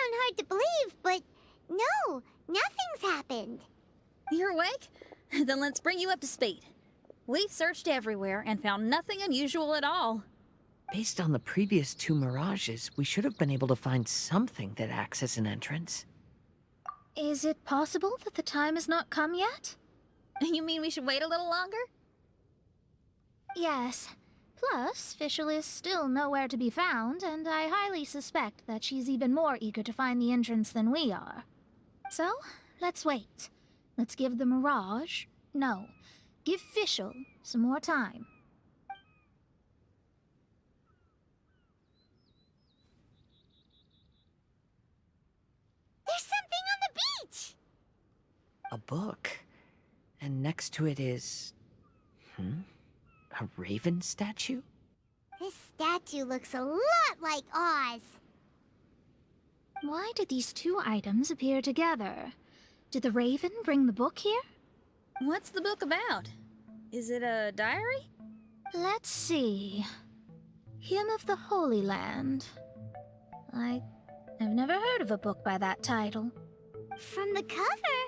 sound hard to believe, but no, nothing's happened. You're awake? Then let's bring you up to speed. We've searched everywhere and found nothing unusual at all. Based on the previous 2 mirages, we should have been able to find something that acts as an entrance. Is it possible that the time has not come yet? You mean we should wait a little longer? Yes. Plus, Fischl is still nowhere to be found, and I highly suspect that she's even more eager to find the entrance than we are. So, let's wait. Let's give the mirage... No, give Fischl some more time. There's something on the beach! A book. And next to it is... a raven statue? This statue looks a lot like Oz. Why did these 2 items appear together? Did the raven bring the book here? What's the book about? Is it a diary? Let's see. Hymn of the Holy Land. I've never heard of a book by that title. From the cover,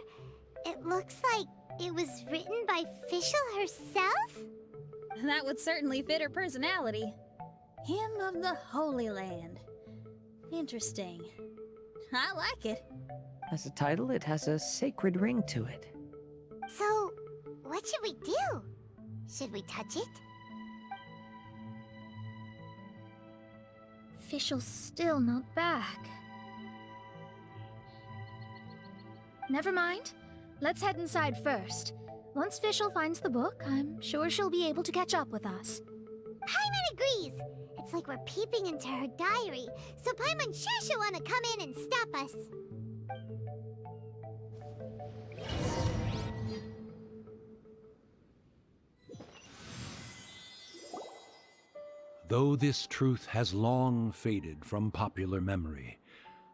it looks like it was written by Fischl herself? That would certainly fit her personality. Hymn of the Holy Land. Interesting. I like it. As a title, it has a sacred ring to it. So, what should we do? Should we touch it? Fischl's still not back. Never mind. Let's head inside first. Once Fischl finds the book, I'm sure she'll be able to catch up with us. Paimon agrees. It's like we're peeping into her diary, so Paimon's sure she'll want to come in and stop us. Though this truth has long faded from popular memory,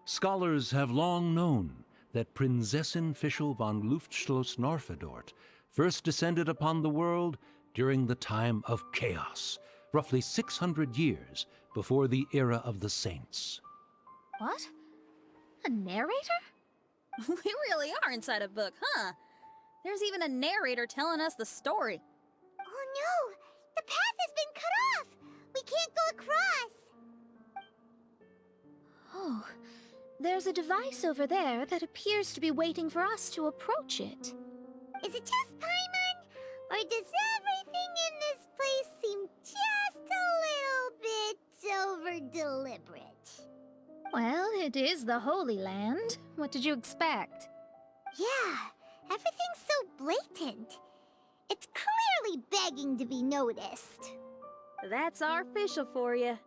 scholars have long known that Prinzessin Fischl von Luftschloss-Norfedort first descended upon the world during the time of chaos, roughly 600 years before the era of the saints. What? A narrator? We really are inside a book, huh? There's even a narrator telling us the story. Oh no! The path has been cut off! We can't go across! Oh, there's a device over there that appears to be waiting for us to approach it. Is it just Paimon? Or does everything in this place seem just a little bit over-deliberate? Well, it is the Holy Land. What did you expect? Yeah, everything's so blatant. It's clearly begging to be noticed. That's our Fischl for you.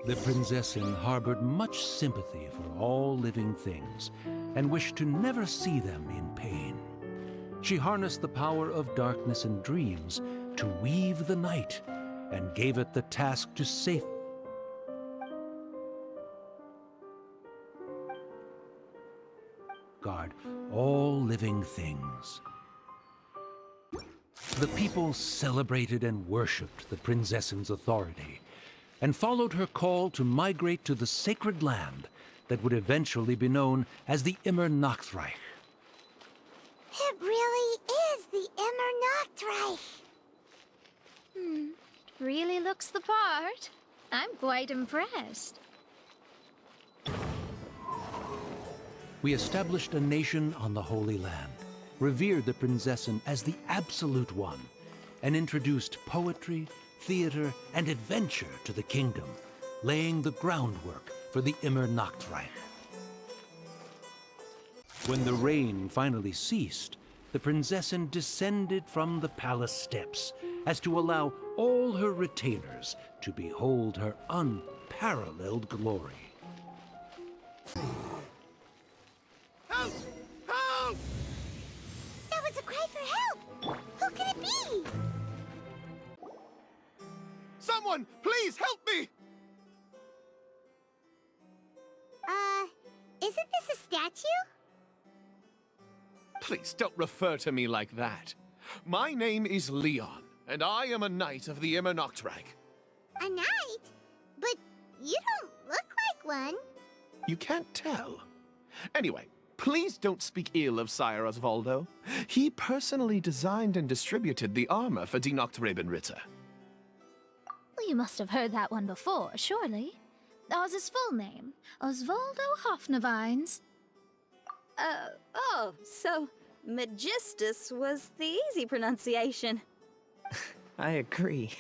The Prinzessin harbored much sympathy for all living things and wished to never see them in pain. She harnessed the power of darkness and dreams to weave the night and gave it the task to safeguard all living things. The people celebrated and worshipped the Prinzessin's authority and followed her call to migrate to the sacred land that would eventually be known as the Immernachtreich. It really is the Immernachtreich. It really looks the part. I'm quite impressed. We established a nation on the Holy Land, revered the Prinzessin as the absolute one, and introduced poetry, theater, and adventure to the kingdom, laying the groundwork for the Immernachtreich. When the rain finally ceased, the Prinzessin descended from the palace steps as to allow all her retainers to behold her unparalleled glory. Help! Help! That was a cry for help! Who could it be? Someone, please help me! Isn't this a statue? Please don't refer to me like that. My name is Leon, and I am a knight of the Immernachtreich. A knight? But you don't look like one. You can't tell. Anyway, please don't speak ill of Sire Osvaldo. He personally designed and distributed the armor for Die Nachtrebenritter. Well, you must have heard that one before, surely. That was his full name, Osvaldo Hoffnevines. Oh, so Magistus was the easy pronunciation. I agree.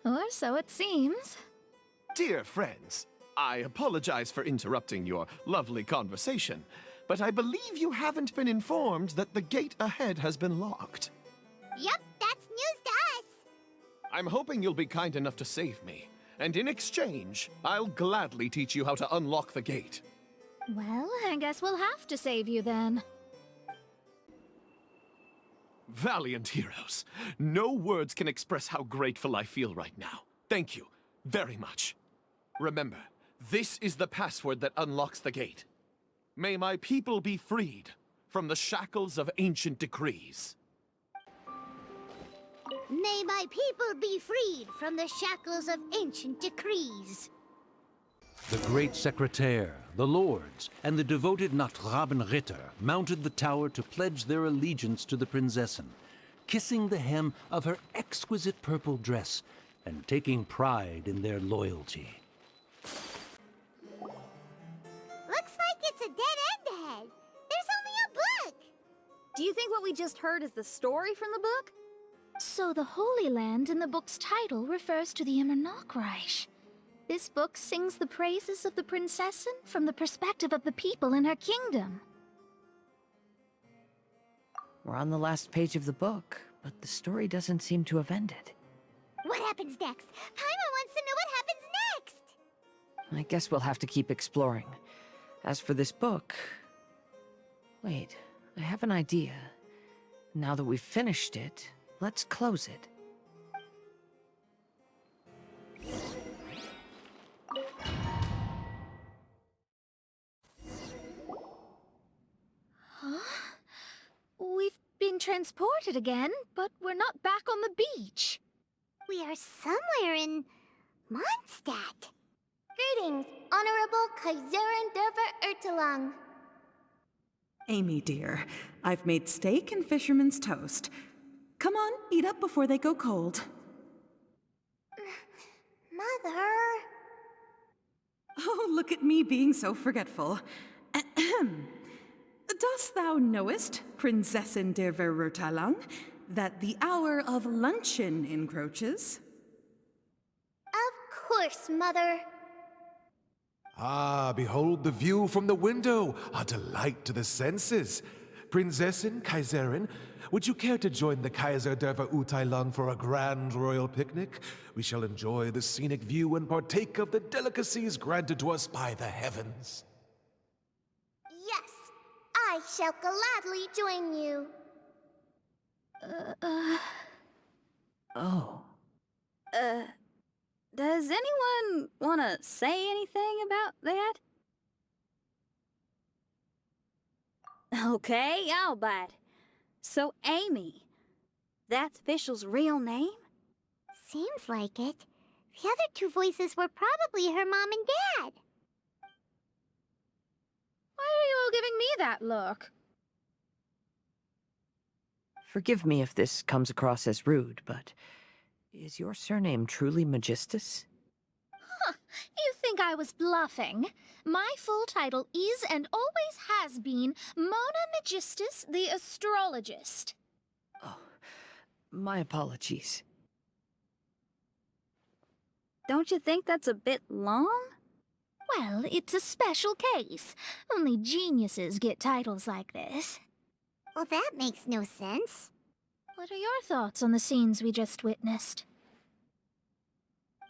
Or so it seems. Dear friends, I apologize for interrupting your lovely conversation, but I believe you haven't been informed that the gate ahead has been locked. Yep, that's news to us. I'm hoping you'll be kind enough to save me, and in exchange, I'll gladly teach you how to unlock the gate. Well, I guess we'll have to save you then. Valiant heroes, no words can express how grateful I feel right now. Thank you very much. Remember, this is the password that unlocks the gate. May my people be freed from the shackles of ancient decrees. May my people be freed from the shackles of ancient decrees. The great secretaire, the lords, and the devoted Nachtrebenritter mounted the tower to pledge their allegiance to the Prinzessin, kissing the hem of her exquisite purple dress and taking pride in their loyalty. Looks like it's a dead end ahead. There's only a book. Do you think what we just heard is the story from the book? So the Holy Land in the book's title refers to the Immernachtreich. This book sings the praises of the Prinzessin from the perspective of the people in her kingdom. We're on the last page of the book, but the story doesn't seem to have ended. What happens next? Paimon wants to know what happens next. I guess we'll have to keep exploring. As for this book... Wait, I have an idea. Now that we've finished it, let's close it. Huh? We've been transported again, but we're not back on the beach. We are somewhere in Mondstadt. Greetings, Honorable Kaiserin Derver Ertelang. Amy, dear, I've made steak and fisherman's toast. Come on, eat up before they go cold. Mother... Oh, look at me being so forgetful. Ahem. Dost thou knowest, Prinzessin der Verurteilung, that the hour of luncheon encroaches? Of course, Mother. Ah, behold the view from the window, a delight to the senses. Prinzessin, Kaiserin, would you care to join the Kaiser der Verurteilung for a grand royal picnic? We shall enjoy the scenic view and partake of the delicacies granted to us by the heavens. Yes, I shall gladly join you. Oh. Does anyone want to say anything about that? Okay, I'll bite. So, Amy, that's Fischl's real name? Seems like it. The other two voices were probably her mom and dad. Why are you all giving me that look? Forgive me if this comes across as rude, but is your surname truly Magistus? Huh, you think I was bluffing? My full title is and always has been Mona Magistus the Astrologist. Oh, my apologies. Don't you think that's a bit long? Well, it's a special case. Only geniuses get titles like this. Well, that makes no sense. What are your thoughts on the scenes we just witnessed?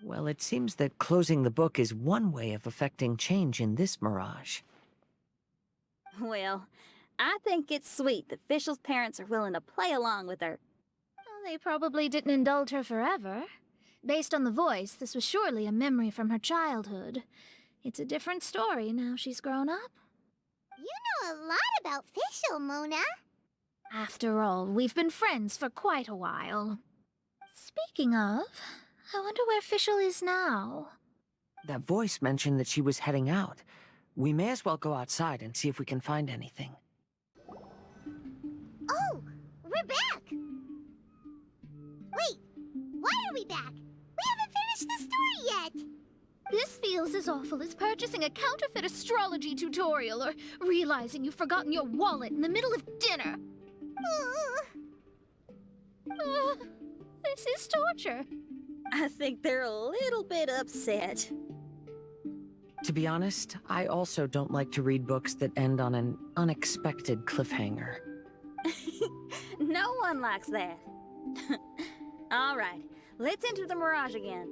Well, it seems that closing the book is one way of affecting change in this mirage. Well, I think it's sweet that Fischl's parents are willing to play along with her. Well, they probably didn't indulge her forever. Based on the voice, this was surely a memory from her childhood. It's a different story now she's grown up. You know a lot about Fischl, Mona. After all, we've been friends for quite a while. Speaking of, I wonder where Fischl is now. That voice mentioned that she was heading out. We may as well go outside and see if we can find anything. Oh, we're back! Wait, why are we back? We haven't finished the story yet! This feels as awful as purchasing a counterfeit astrology tutorial or realizing you've forgotten your wallet in the middle of dinner. This is torture. I think they're a little bit upset. To be honest, I also don't like to read books that end on an unexpected cliffhanger. No one likes that. All right, let's enter the mirage again.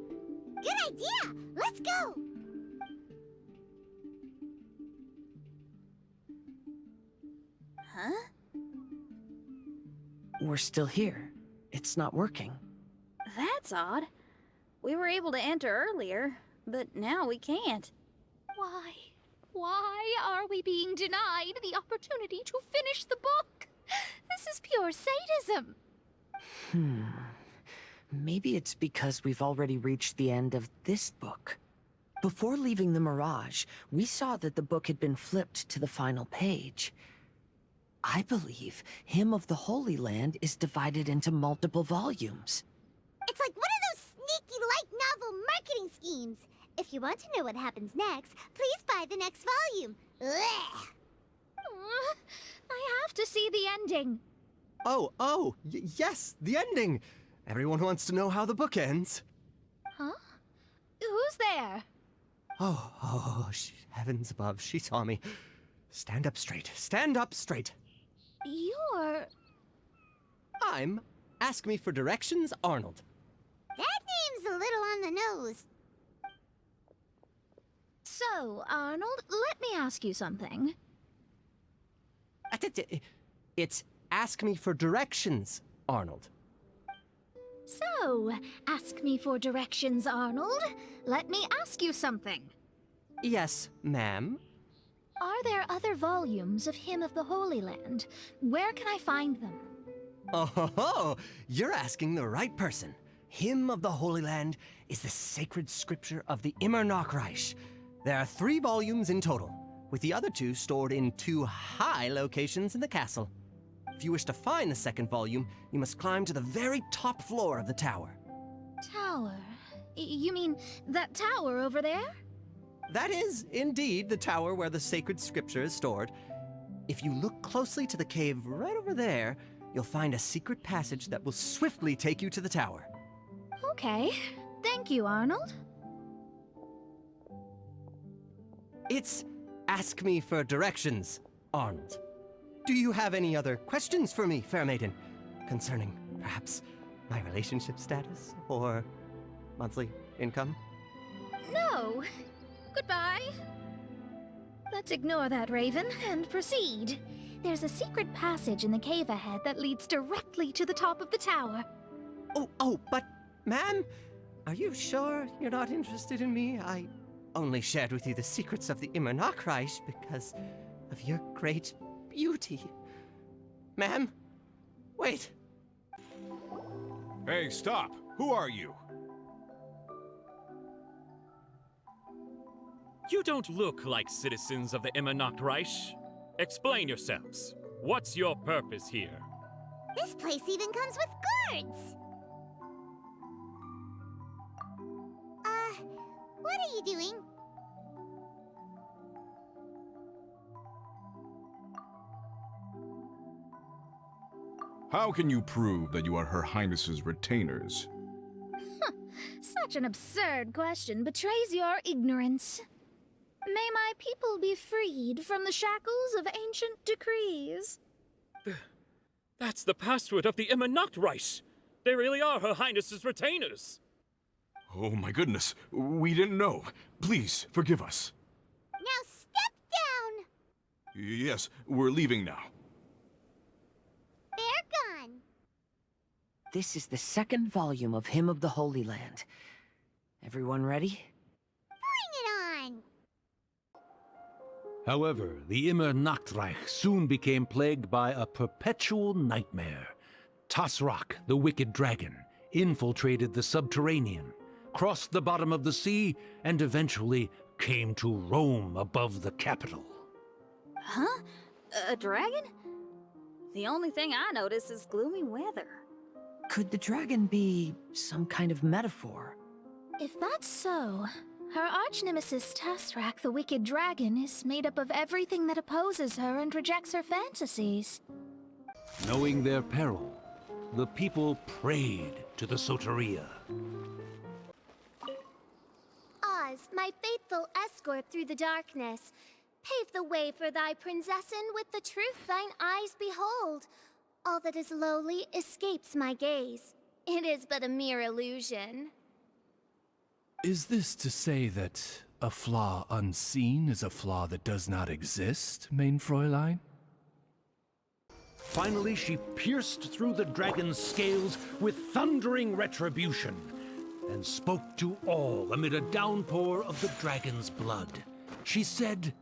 Good idea! Let's go! Huh? We're still here. It's not working. That's odd. We were able to enter earlier, but now we can't. Why? Why are we being denied the opportunity to finish the book? This is pure sadism. Maybe it's because we've already reached the end of this book. Before leaving the mirage, we saw that the book had been flipped to the final page. I believe Hymn of the Holy Land is divided into multiple volumes. It's like one of those sneaky light novel marketing schemes. If you want to know what happens next, please buy the next volume. Ugh. I have to see the ending. Yes, the ending. Everyone wants to know how the book ends. Huh? Who's there? Heavens above, she saw me. Stand up straight, stand up straight. You're... I'm Ask Me for Directions, Arnold. That name's a little on the nose. So, Arnold, let me ask you something. It's Ask Me for Directions, Arnold. So, ask me for directions, Arnold. Let me ask you something. Yes, ma'am. Are there other volumes of Hymn of the Holy Land? Where can I find them? Oh, you're asking the right person. Hymn of the Holy Land is the sacred scripture of the Immernachtreich. There are 3 volumes in total, with the other 2 stored in 2 high locations in the castle. If you wish to find the second volume, you must climb to the very top floor of the tower. Tower? You mean that tower over there? That is, indeed, the tower where the sacred scripture is stored. If you look closely to the cave right over there, you'll find a secret passage that will swiftly take you to the tower. Okay. Thank you, Arnold. It's Ask Me for Directions, Arnold. Do you have any other questions for me, fair maiden? Concerning, perhaps, my relationship status or monthly income? No. Goodbye. Let's ignore that, Raven, and proceed. There's a secret passage in the cave ahead that leads directly to the top of the tower. But, ma'am, are you sure you're not interested in me? I only shared with you the secrets of the Immernachtreich because of your great beauty. Ma'am, wait. Hey, stop! Who are you? You don't look like citizens of the Immernachtreich. Explain yourselves. What's your purpose here? This place even comes with guards! What are you doing? How can you prove that you are Her Highness's retainers? Such an absurd question betrays your ignorance. May my people be freed from the shackles of ancient decrees. That's the password of the Immernachtreich. They really are Her Highness's retainers. Oh my goodness, we didn't know. Please, forgive us. Now step down! Yes, we're leaving now. They're gone. This is the second volume of Hymn of the Holy Land. Everyone ready? Bring it on! However, the Immernachtreich soon became plagued by a perpetual nightmare. Tasrak, the wicked dragon, infiltrated the subterranean, crossed the bottom of the sea, and eventually came to roam above the capital. Huh? A dragon? The only thing I notice is gloomy weather. Could the dragon be some kind of metaphor? If that's so, her arch-nemesis Tasrak, the Wicked Dragon, is made up of everything that opposes her and rejects her fantasies. Knowing their peril, the people prayed to the Soteria. Oz, my faithful escort through the darkness, pave the way for thy princessen with the truth thine eyes behold. All that is lowly escapes my gaze. It is but a mere illusion. Is this to say that a flaw unseen is a flaw that does not exist, mein Fräulein? Finally, she pierced through the dragon's scales with thundering retribution, and spoke to all amid a downpour of the dragon's blood. She said,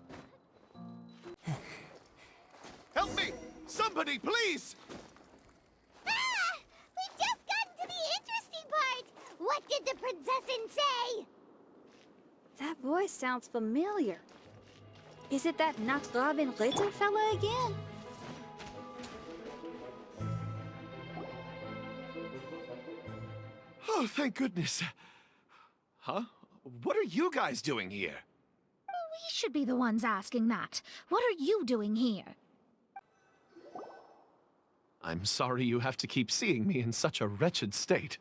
Help me! Somebody, please! Ah! We just got to the interesting part! What did the princessin say? That voice sounds familiar. Is it that Not Robin Ritter fella again? Oh, thank goodness. Huh? What are you guys doing here? We should be the ones asking that. What are you doing here? I'm sorry you have to keep seeing me in such a wretched state.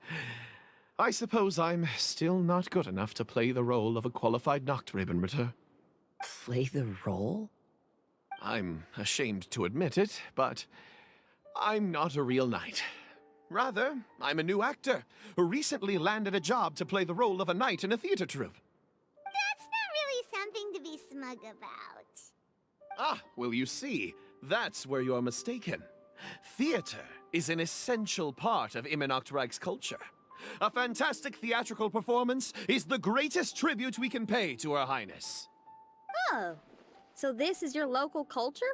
I suppose I'm still not good enough to play the role of a qualified Nachtrebenritter. Play the role? I'm ashamed to admit it, but I'm not a real knight. Rather, I'm a new actor who recently landed a job to play the role of a knight in a theater troupe. That's not really something to be smug about. Ah, well, you see, that's where you're mistaken. Theater is an essential part of Immernachtreich's culture. A fantastic theatrical performance is the greatest tribute we can pay to Her Highness. Oh, so this is your local culture?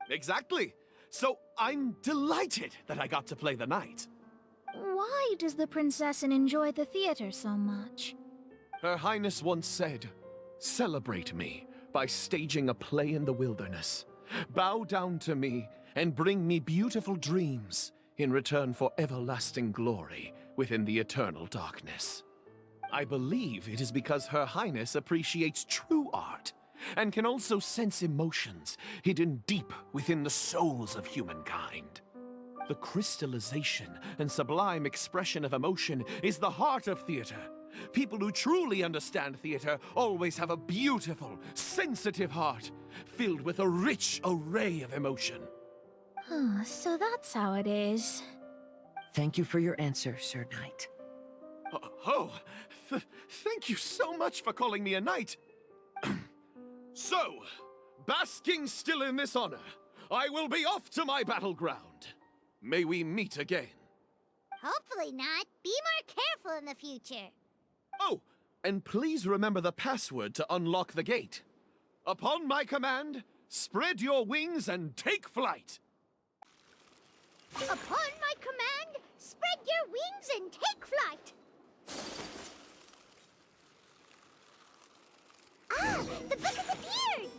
Exactly. So I'm delighted that I got to play the knight. Why does the princessin enjoy the theater so much? Her Highness once said, "Celebrate me by staging a play in the wilderness. Bow down to me and bring me beautiful dreams in return for everlasting glory within the eternal darkness." I believe it is because Her Highness appreciates true art and can also sense emotions hidden deep within the souls of humankind. The crystallization and sublime expression of emotion is the heart of theater. People who truly understand theater always have a beautiful, sensitive heart, filled with a rich array of emotion. So that's how it is. Thank you for your answer, Sir Knight. Thank you so much for calling me a knight. So, basking still in this honor, I will be off to my battleground. May we meet again. Hopefully not. Be more careful in the future. Oh, and please remember the password to unlock the gate. Upon my command, spread your wings and take flight. Upon my command, spread your wings and take flight. Ah, the book has appeared!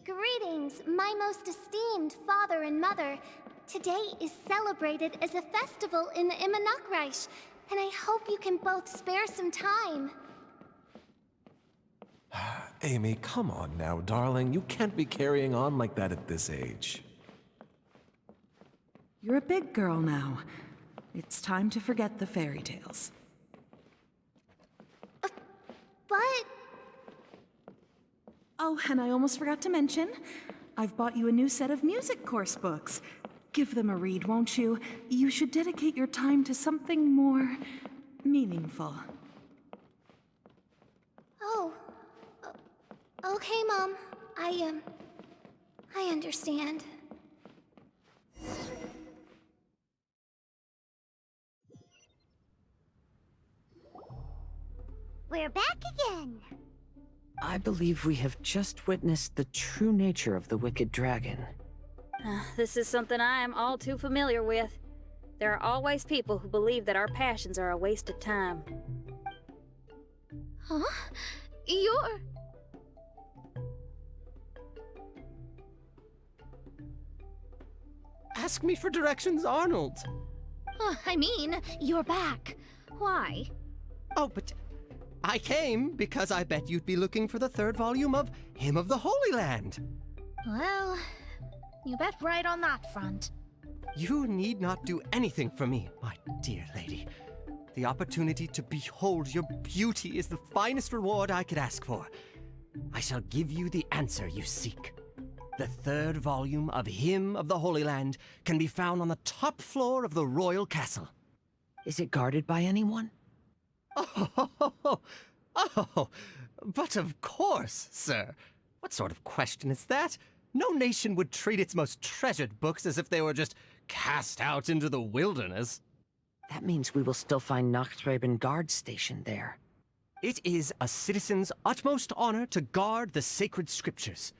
Greetings, my most esteemed father and mother. Today is celebrated as a festival in the Immernachtreich, and I hope you can both spare some time. Amy, come on now, darling. You can't be carrying on like that at this age. You're a big girl now. It's time to forget the fairy tales. But... Oh, and I almost forgot to mention, I've bought you a new set of music course books. Give them a read, won't you? You should dedicate your time to something more meaningful. Oh. Okay, Mom. I understand. We're back again. I believe we have just witnessed the true nature of the Wicked Dragon. This is something I am all too familiar with. There are always people who believe that our passions are a waste of time. Huh? You're... Ask me for directions, Arnold. I mean, you're back. Why? Oh, but I came because I bet you'd be looking for the third volume of Hymn of the Holy Land. Well, you bet right on that front. You need not do anything for me, my dear lady. The opportunity to behold your beauty is the finest reward I could ask for. I shall give you the answer you seek. The third volume of Hymn of the Holy Land can be found on the top floor of the royal castle. Is it guarded by anyone? Oh, but of course, sir. What sort of question is that? No nation would treat its most treasured books as if they were just cast out into the wilderness. That means we will still find Nachtreibin guards stationed there. It is a citizen's utmost honor to guard the sacred scriptures.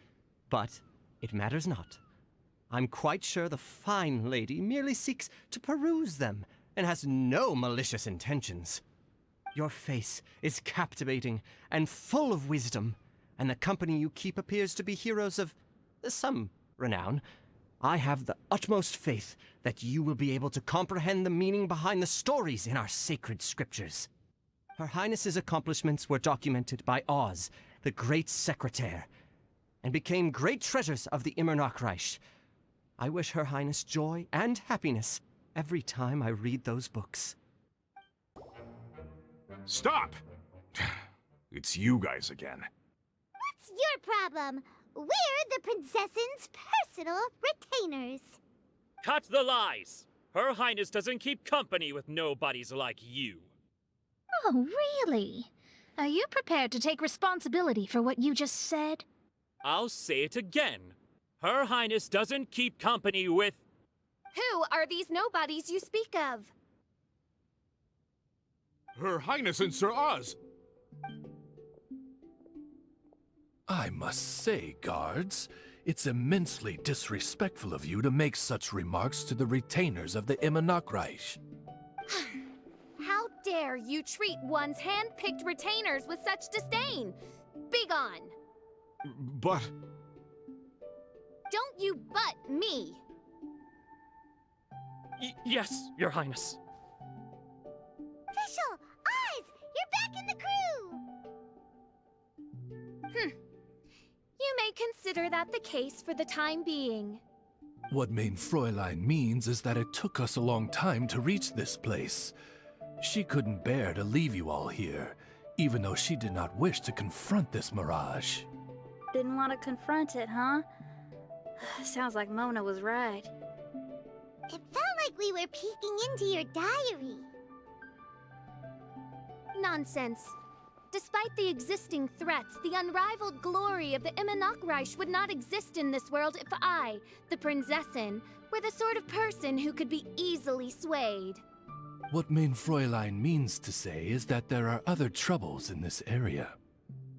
But it matters not. I'm quite sure the fine lady merely seeks to peruse them and has no malicious intentions. Your face is captivating and full of wisdom, and the company you keep appears to be heroes of some renown. I have the utmost faith that you will be able to comprehend the meaning behind the stories in our sacred scriptures. Her Highness's accomplishments were documented by Oz, the great secretaire, and became great treasures of the Immernachtreich. I wish Her Highness joy and happiness every time I read those books. Stop! It's you guys again. What's your problem? We're the princess's personal retainers. Cut the lies! Her Highness doesn't keep company with nobodies like you. Oh, really? Are you prepared to take responsibility for what you just said? I'll say it again. Her Highness doesn't keep company with... Who are these nobodies you speak of? Her Highness and Sir Oz! I must say, guards, it's immensely disrespectful of you to make such remarks to the retainers of the Immernachtreich. How dare you treat one's hand-picked retainers with such disdain? Begone! But... Don't you butt me! Yes, Your Highness. Fischl! Oz! You're back in the crew! You may consider that the case for the time being. What Mein Fräulein means is that it took us a long time to reach this place. She couldn't bear to leave you all here, even though she did not wish to confront this mirage. Didn't want to confront it, huh? Sounds like Mona was right. It felt like we were peeking into your diary. Nonsense. Despite the existing threats, the unrivaled glory of the Immernachtreich would not exist in this world if I, the Prinzessin, were the sort of person who could be easily swayed. What Mein Fräulein means to say is that there are other troubles in this area.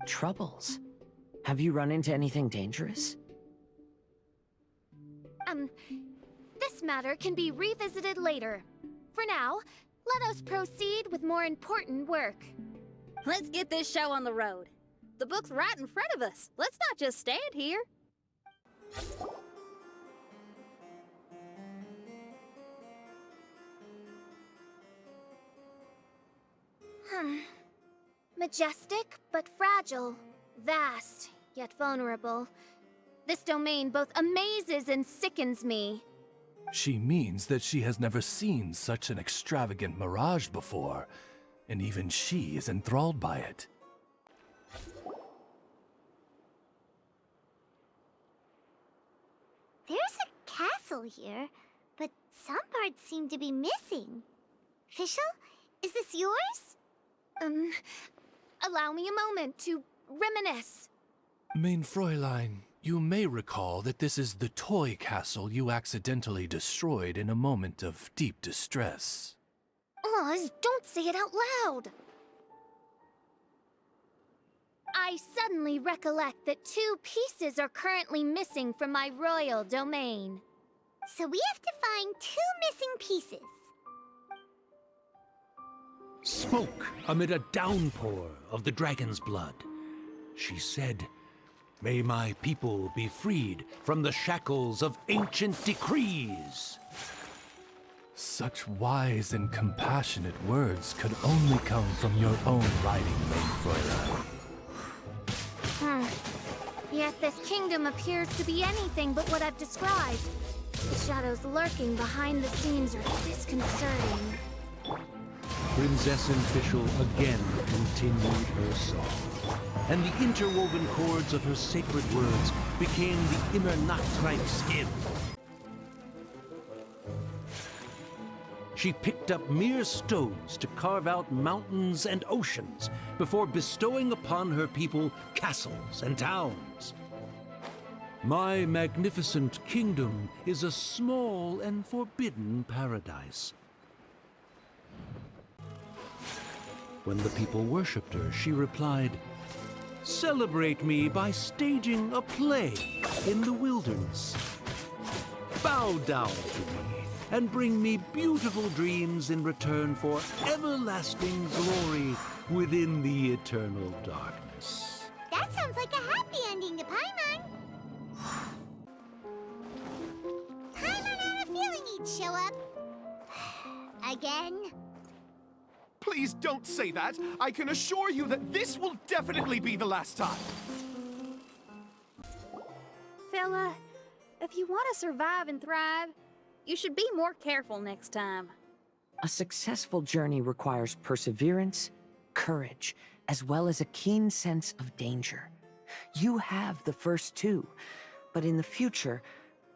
Troubles? Have you run into anything dangerous? This matter can be revisited later. For now, let us proceed with more important work. Let's get this show on the road. The book's right in front of us. Let's not just stand here. Majestic, but fragile. Vast, yet vulnerable. This domain both amazes and sickens me. She means that she has never seen such an extravagant mirage before, and even she is enthralled by it. There's a castle here, but some parts seem to be missing. Fischl, is this yours? Allow me a moment to reminisce. Mein Fräulein, you may recall that this is the toy castle you accidentally destroyed in a moment of deep distress. Oz, don't say it out loud! I suddenly recollect that 2 pieces are currently missing from my royal domain. So we have to find 2 missing pieces. spoke amid a downpour of the dragon's blood. She said, "May my people be freed from the shackles of ancient decrees." Such wise and compassionate words could only come from your own writing, Maid Fräulein. Yet this kingdom appears to be anything but what I've described. The shadows lurking behind the scenes are disconcerting. Prinzessin Fischl again continued her song, and the interwoven chords of her sacred words became the Immernachtreich hymn. She picked up mere stones to carve out mountains and oceans before bestowing upon her people castles and towns. My magnificent kingdom is a small and forbidden paradise. When the people worshipped her, she replied, "Celebrate me by staging a play in the wilderness. Bow down to me and bring me beautiful dreams in return for everlasting glory within the eternal darkness." That sounds like a happy ending to Paimon. Paimon had a feeling he'd show up. Again? Please don't say that. I can assure you that this will definitely be the last time. Fella, if you want to survive and thrive, you should be more careful next time. A successful journey requires perseverance, courage, as well as a keen sense of danger. You have the first two, but in the future,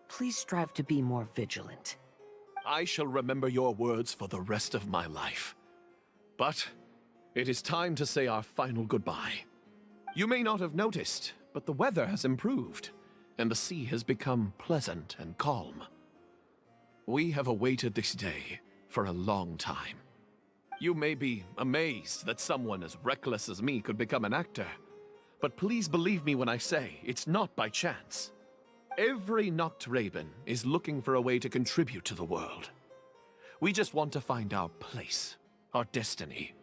please strive to be more vigilant. I shall remember your words for the rest of my life. But it is time to say our final goodbye. You may not have noticed, but the weather has improved, and the sea has become pleasant and calm. We have awaited this day for a long time. You may be amazed that someone as reckless as me could become an actor, but please believe me when I say it's not by chance. Every Nachtraben is looking for a way to contribute to the world. We just want to find our place, our destiny.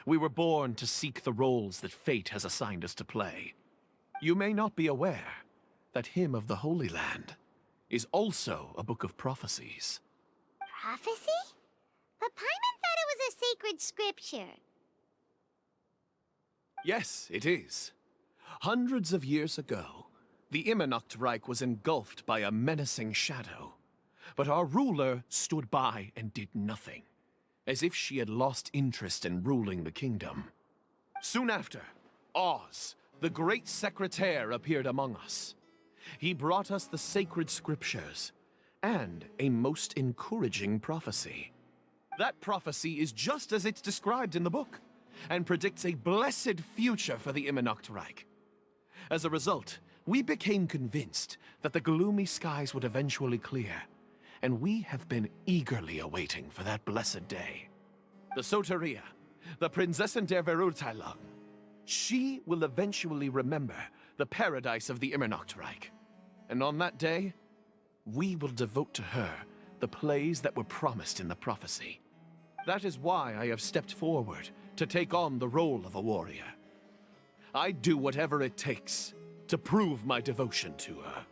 We were born to seek the roles that fate has assigned us to play. You may not be aware that Hymn of the Holy Land is also a book of prophecies. Prophecy? But Paimon thought it was a sacred scripture. Yes, it is. Hundreds of years ago, the Immernachtreich was engulfed by a menacing shadow. But our ruler stood by and did nothing, as if she had lost interest in ruling the kingdom. Soon after, Oz, the great secretaire, appeared among us. He brought us the sacred scriptures and a most encouraging prophecy. That prophecy is just as it's described in the book, and predicts a blessed future for the Immernachtreich. As a result, we became convinced that the gloomy skies would eventually clear, and we have been eagerly awaiting for that blessed day. The Soteria, the Prinzessin der Verurteilung, she will eventually remember the paradise of the Immernachtreich. And on that day, we will devote to her the plays that were promised in the prophecy. That is why I have stepped forward to take on the role of a warrior. I'd do whatever it takes to prove my devotion to her.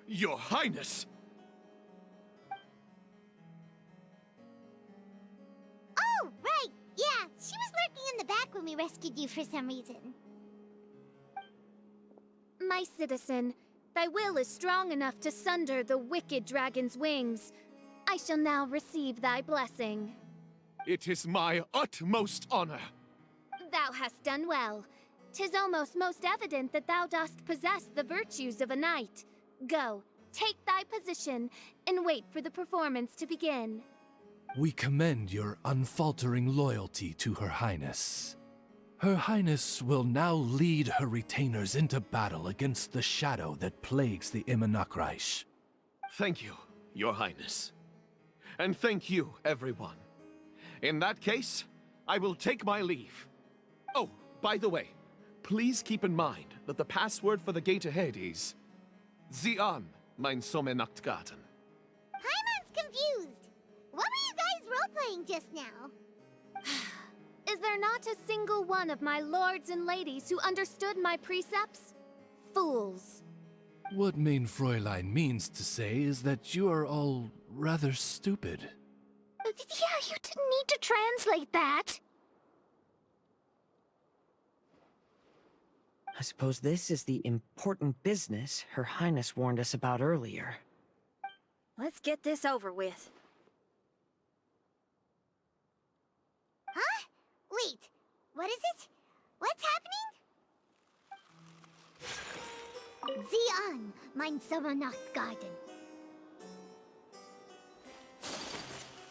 Your Highness! Oh, right! Yeah, she was lurking in the back when we rescued you for some reason. My citizen, thy will is strong enough to sunder the wicked dragon's wings. I shall now receive thy blessing. It is my utmost honor. Thou hast done well. 'Tis almost most evident that thou dost possess the virtues of a knight. Go, take thy position, and wait for the performance to begin. We commend your unfaltering loyalty to Her Highness. Her Highness will now lead her retainers into battle against the shadow that plagues the Immernachtreich. Thank you, Your Highness. And thank you, everyone. In that case, I will take my leave. Oh, by the way, please keep in mind that the password for the gate ahead is Sie an, mein Sommernachtgarten. Paimon's confused. What were you saying just now? Is there not a single one of my lords and ladies who understood my precepts? Fools. What Main Fräulein means to say is that you are all rather stupid. Yeah, you didn't need to translate that. I suppose this is the important business Her Highness warned us about earlier. Let's get this over with. Huh? Wait, what is it? What's happening? Zion, mein Sommernachtgarten.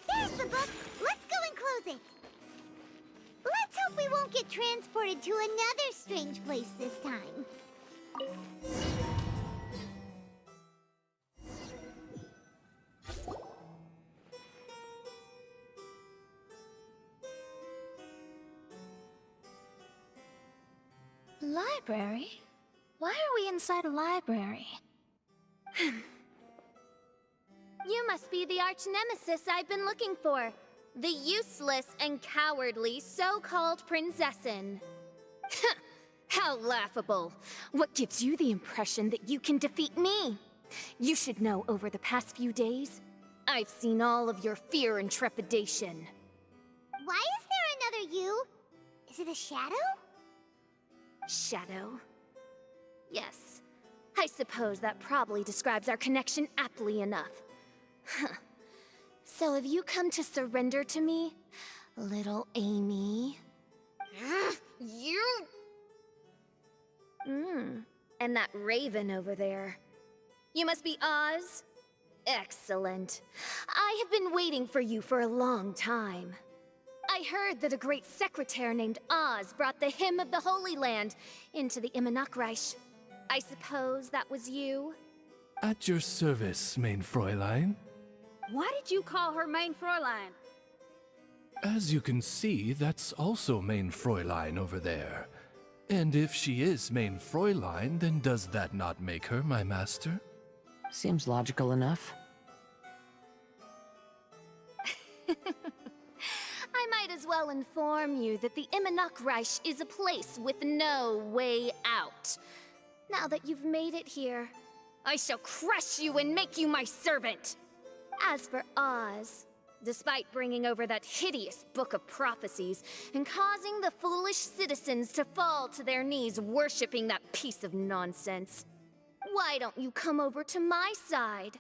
There's the book. Let's go and close it. Let's hope we won't get transported to another strange place this time. Library? Why are we inside a library? You must be the arch-nemesis I've been looking for. The useless and cowardly so-called Prinzessin. How laughable. What gives you the impression that you can defeat me? You should know over the past few days, I've seen all of your fear and trepidation. Why is there another you? Is it a shadow? Shadow? Yes. I suppose that probably describes our connection aptly enough. So have you come to surrender to me, little Amy? You... And that raven over there. You must be Oz? Excellent. I have been waiting for you for a long time. I heard that a great secretary named Oz brought the Hymn of the Holy Land into the Immernachtreich. I suppose that was you? At your service, Main Fräulein. Why did you call her Main Fräulein? As you can see, that's also Main Fräulein over there. And if she is Main Fräulein, then does that not make her my master? Seems logical enough. I might as well inform you that the Immernachtreich is a place with no way out. Now that you've made it here, I shall crush you and make you my servant. As for Oz, despite bringing over that hideous book of prophecies and causing the foolish citizens to fall to their knees worshipping that piece of nonsense, why don't you come over to my side?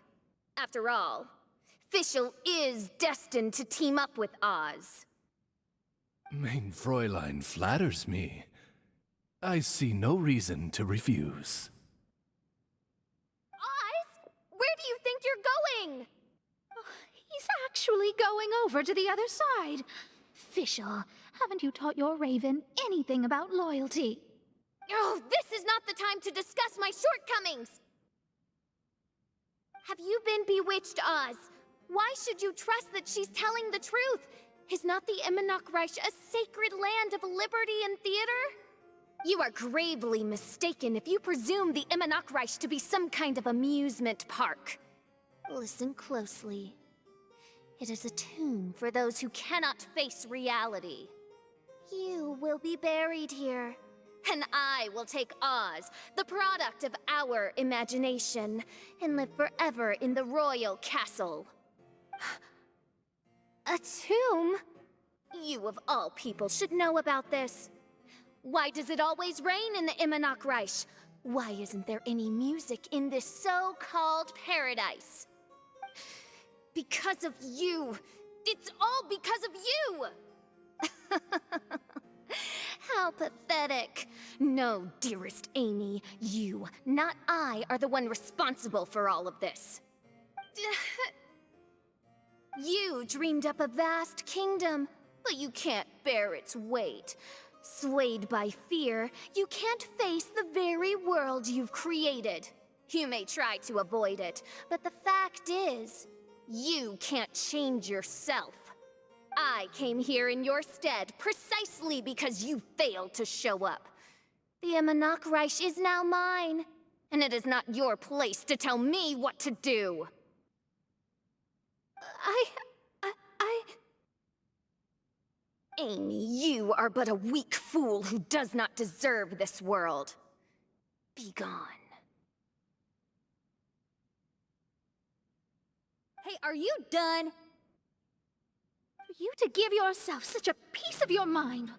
After all, Fischl is destined to team up with Oz. Main Fräulein flatters me. I see no reason to refuse. Oz? Where do you think you're going? He's actually going over to the other side. Fischl, haven't you taught your raven anything about loyalty? Oh, this is not the time to discuss my shortcomings! Have you been bewitched, Oz? Why should you trust that she's telling the truth? Is not the Immernachtreich a sacred land of liberty and theater? You are gravely mistaken if you presume the Immernachtreich to be some kind of amusement park. Listen closely. It is a tomb for those who cannot face reality. You will be buried here, and I will take Oz, the product of our imagination, and live forever in the royal castle. A tomb? You of all people should know about this. Why does it always rain in the Immernachtreich? Why isn't there any music in this so-called paradise? Because of you. It's all because of you! How pathetic. No, dearest Amy, you, not I, are the one responsible for all of this. You dreamed up a vast kingdom, but you can't bear its weight. Swayed by fear, you can't face the very world you've created. You may try to avoid it, but the fact is, you can't change yourself. I came here in your stead precisely because you failed to show up. The Immernachtreich is now mine, and it is not your place to tell me what to do. Amy, you are but a weak fool who does not deserve this world. Be gone. Hey, are you done? For you to give yourself such a piece of your mind,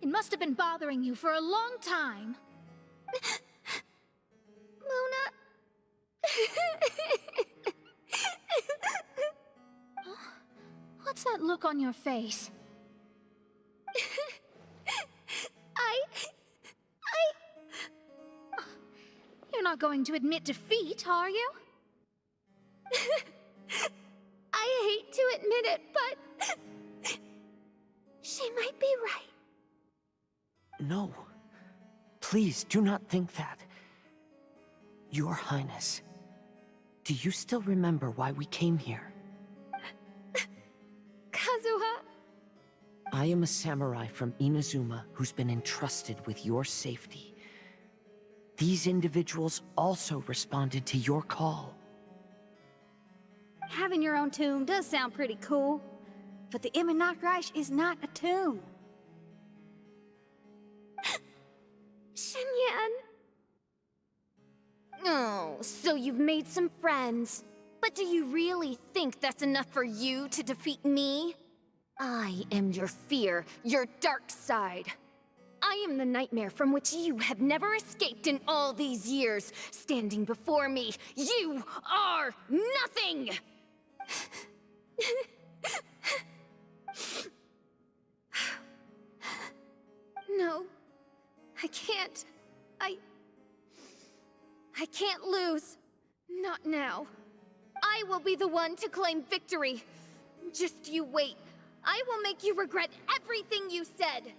it must have been bothering you for a long time. Luna. What's that look on your face? You're not going to admit defeat, are you? I hate to admit it, but she might be right. No. Please, do not think that. Your Highness, do you still remember why we came here? Kazuha. I am a samurai from Inazuma who's been entrusted with your safety. These individuals also responded to your call. Having your own tomb does sound pretty cool, but the Immernachtreich is not a tomb. Shenyan. Oh, so you've made some friends. But do you really think that's enough for you to defeat me? I am your fear, your dark side. I am the nightmare from which you have never escaped in all these years. Standing before me, you are nothing! No. I can't. I can't lose. Not now. I will be the one to claim victory. Just you wait. I will make you regret everything you said.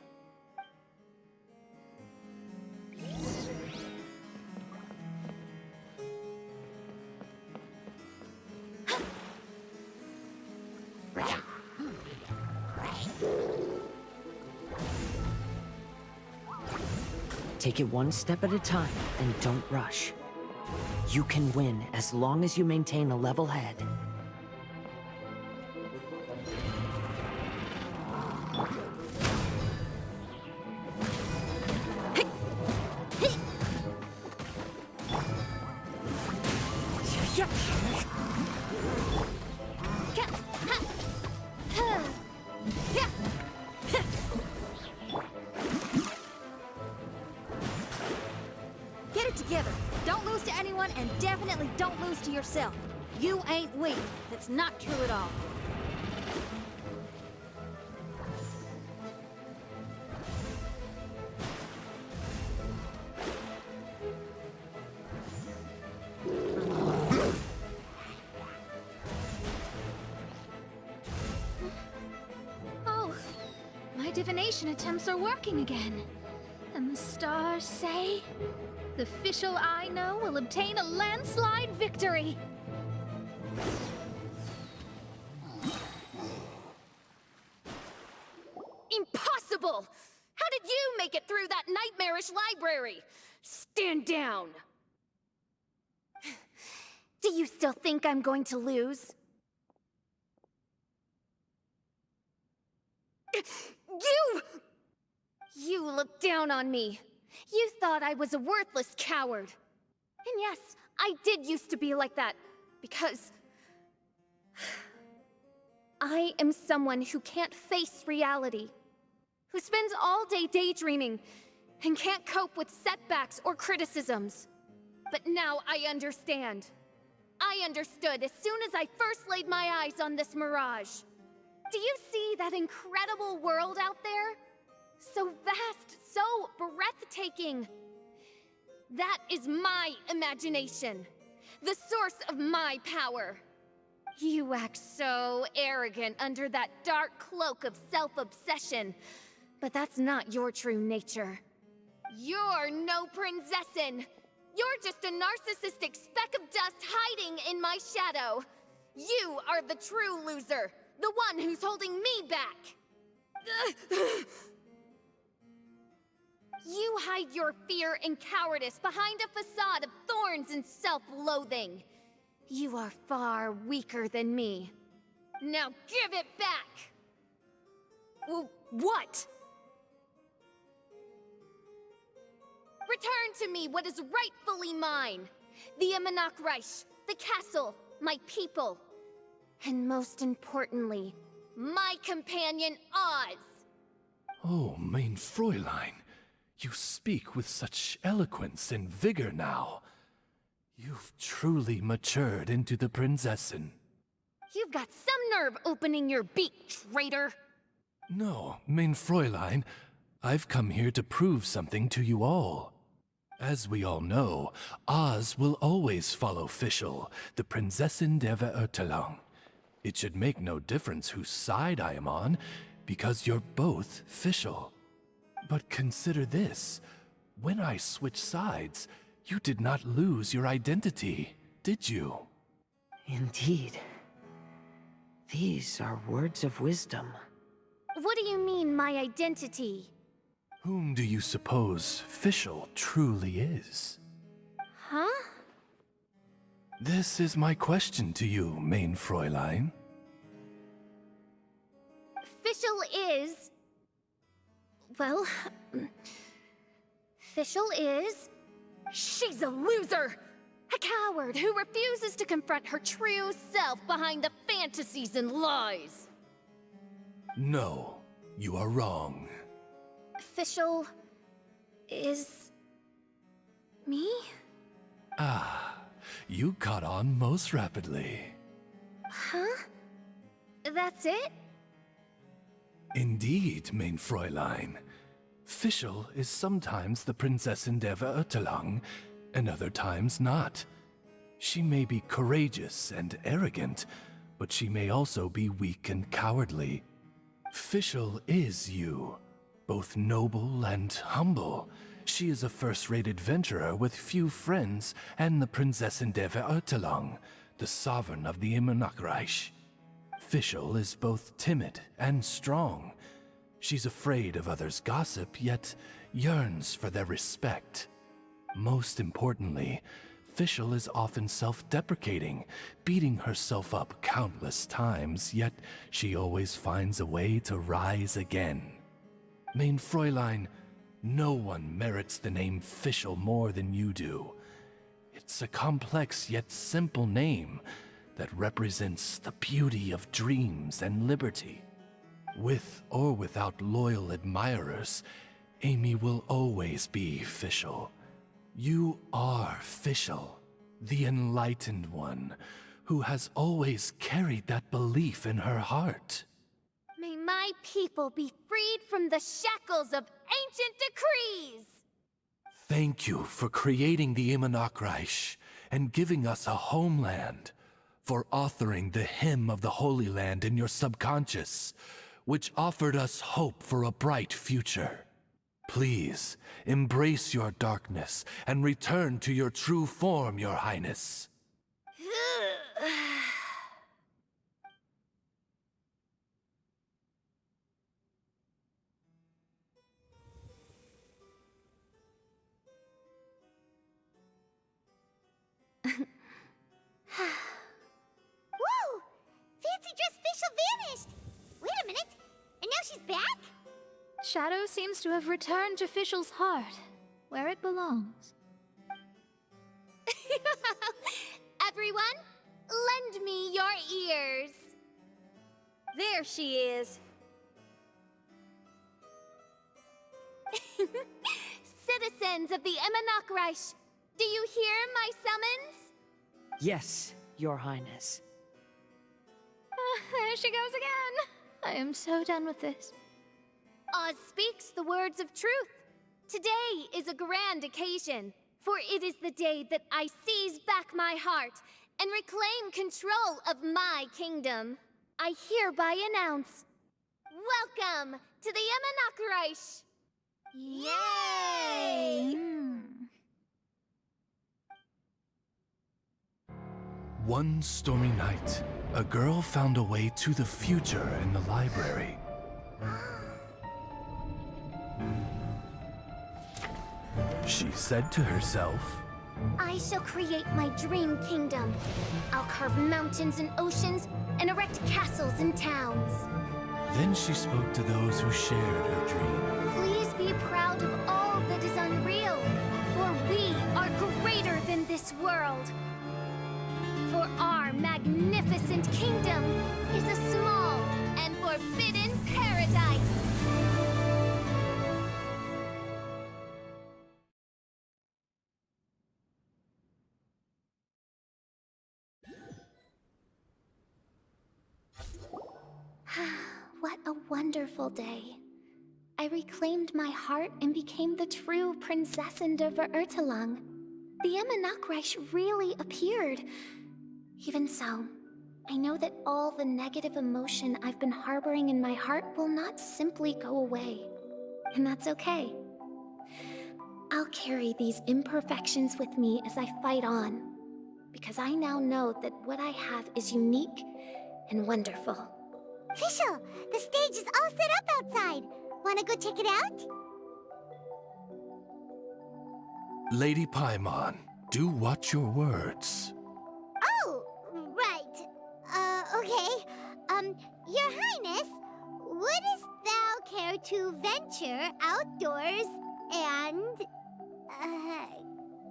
Take it one step at a time and don't rush. You can win as long as you maintain a level head. Get it together. Don't lose to anyone, and definitely don't lose to yourself. You ain't weak. That's not true at all. Oh, my divination attempts are working again. And the stars say, the Fischl I know will obtain a landslide victory. Impossible! How did you make it through that nightmarish library? Stand down! Do you still think I'm going to lose? You looked down on me. You thought I was a worthless coward. And yes, I did used to be like that, because I am someone who can't face reality, who spends all day daydreaming, and can't cope with setbacks or criticisms. But now I understand. I understood as soon as I first laid my eyes on this mirage. Do you see that incredible world out there? So vast, so breathtaking. That is my imagination, the source of my power. You act so arrogant under that dark cloak of self-obsession, but that's not your true nature. You're no princessin. You're just a narcissistic speck of dust hiding in my shadow. You are the true loser, the one who's holding me back. You hide your fear and cowardice behind a facade of thorns and self-loathing. You are far weaker than me. Now give it back! What? Return to me what is rightfully mine. The Immernachtreich, the castle, my people. And most importantly, my companion Oz. Oh, mein Fräulein, you speak with such eloquence and vigor now. You've truly matured into the Prinzessin. You've got some nerve opening your beak, traitor. No, mein Fräulein, I've come here to prove something to you all. As we all know, Oz will always follow Fischl, the Prinzessin der Verurteilung. It should make no difference whose side I am on, because you're both Fischl. But consider this. When I switched sides, you did not lose your identity, did you? Indeed. These are words of wisdom. What do you mean, my identity? Whom do you suppose Fischl truly is? Huh? This is my question to you, mein Fräulein. Fischl is... Well... Fischl is... She's a loser! A coward who refuses to confront her true self behind the fantasies and lies! No, you are wrong. Fischl... is... me? Ah, you caught on most rapidly. Huh? That's it? Indeed, mein Fräulein. Fischl is sometimes the Prinzessin der Verurteilung, and other times not. She may be courageous and arrogant, but she may also be weak and cowardly. Fischl is you, both noble and humble. She is a first-rate adventurer with few friends and the Prinzessin der Verurteilung, the sovereign of the Immernachtreich. Fischl is both timid and strong. She's afraid of others' gossip, yet yearns for their respect. Most importantly, Fischl is often self-deprecating, beating herself up countless times, yet she always finds a way to rise again. Mein Fräulein, no one merits the name Fischl more than you do. It's a complex yet simple name that represents the beauty of dreams and liberty. With or without loyal admirers, Amy will always be Fischl. You are Fischl, the enlightened one, who has always carried that belief in her heart. May my people be freed from the shackles of ancient decrees! Thank you for creating the Immernachtreich and giving us a homeland, for authoring the hymn of the Holy Land in your subconscious, which offered us hope for a bright future. Please, embrace your darkness and return to your true form, Your Highness. Whoa! Fancy dress Fischl vanished! Wait a minute, and now she's back? Shadow seems to have returned to Fischl's heart, where it belongs. Everyone, lend me your ears. There she is. Citizens of the Immernachtreich, do you hear my summons? Yes, Your Highness. There she goes again. I am so done with this. Oz speaks the words of truth. Today is a grand occasion, for it is the day that I seize back my heart and reclaim control of my kingdom. I hereby announce, welcome to the Immernachtreich! Yay! One stormy night, a girl found a way to the future in the library. She said to herself, I shall create my dream kingdom. I'll carve mountains and oceans and erect castles and towns. Then she spoke to those who shared her dream. Please be proud of all that is unreal, for we are greater than this world. For our magnificent kingdom is a small and forbidden paradise. What a wonderful day. I reclaimed my heart and became the true Prinzessin der Verurteilung. The Immernachtreich really appeared. Even so, I know that all the negative emotion I've been harboring in my heart will not simply go away. And that's okay. I'll carry these imperfections with me as I fight on, because I now know that what I have is unique and wonderful. Fischl, the stage is all set up outside. Wanna go check it out? Lady Paimon, do watch your words. Oh, right. Okay. Your Highness, wouldst thou care to venture outdoors and,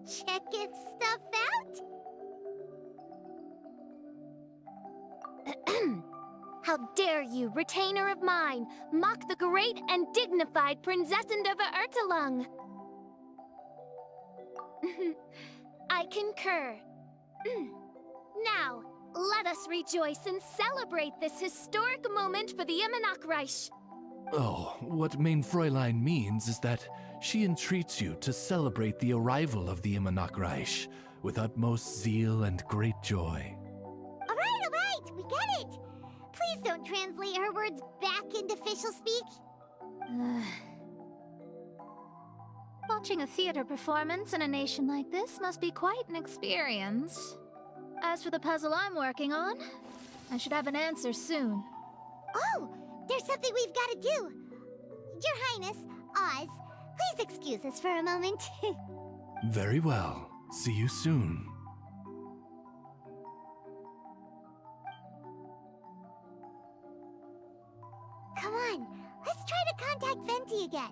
check if stuff out? How dare you, retainer of mine, mock the great and dignified Prinzessin der Verurteilung? I concur. Now, let us rejoice and celebrate this historic moment for the Immernachtreich. Oh, what Mein Fräulein means is that she entreats you to celebrate the arrival of the Immernachtreich with utmost zeal and great joy. All right, we get it. Please don't translate her words back into Fischl speak. Watching a theater performance in a nation like this must be quite an experience. As for the puzzle I'm working on, I should have an answer soon. Oh, there's something we've got to do. Your Highness, Oz, please excuse us for a moment. Very well. See you soon. Come on, let's try to contact Venti again.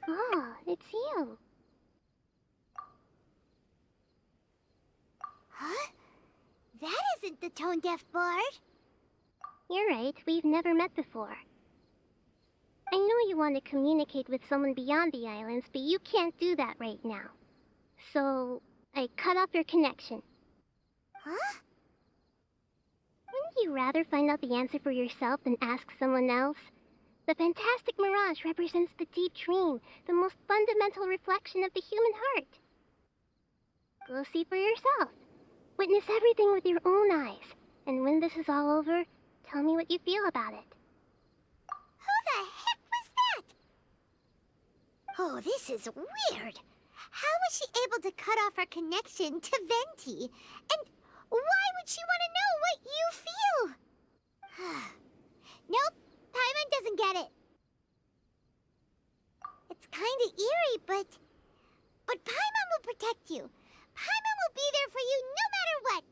Oh, it's you. Huh? That isn't the tone-deaf bard. You're right, we've never met before. I know you want to communicate with someone beyond the islands, but you can't do that right now. So, I cut off your connection. Huh? Wouldn't you rather find out the answer for yourself than ask someone else? The fantastic mirage represents the deep dream, the most fundamental reflection of the human heart. Go see for yourself. Witness everything with your own eyes. And when this is all over, tell me what you feel about it. Who the heck was that? Oh, this is weird. How was she able to cut off her connection to Venti? And why would she want to know what you feel? Nope, Paimon doesn't get it. It's kinda eerie, but Paimon will protect you. Paimon will be there for you no matter what.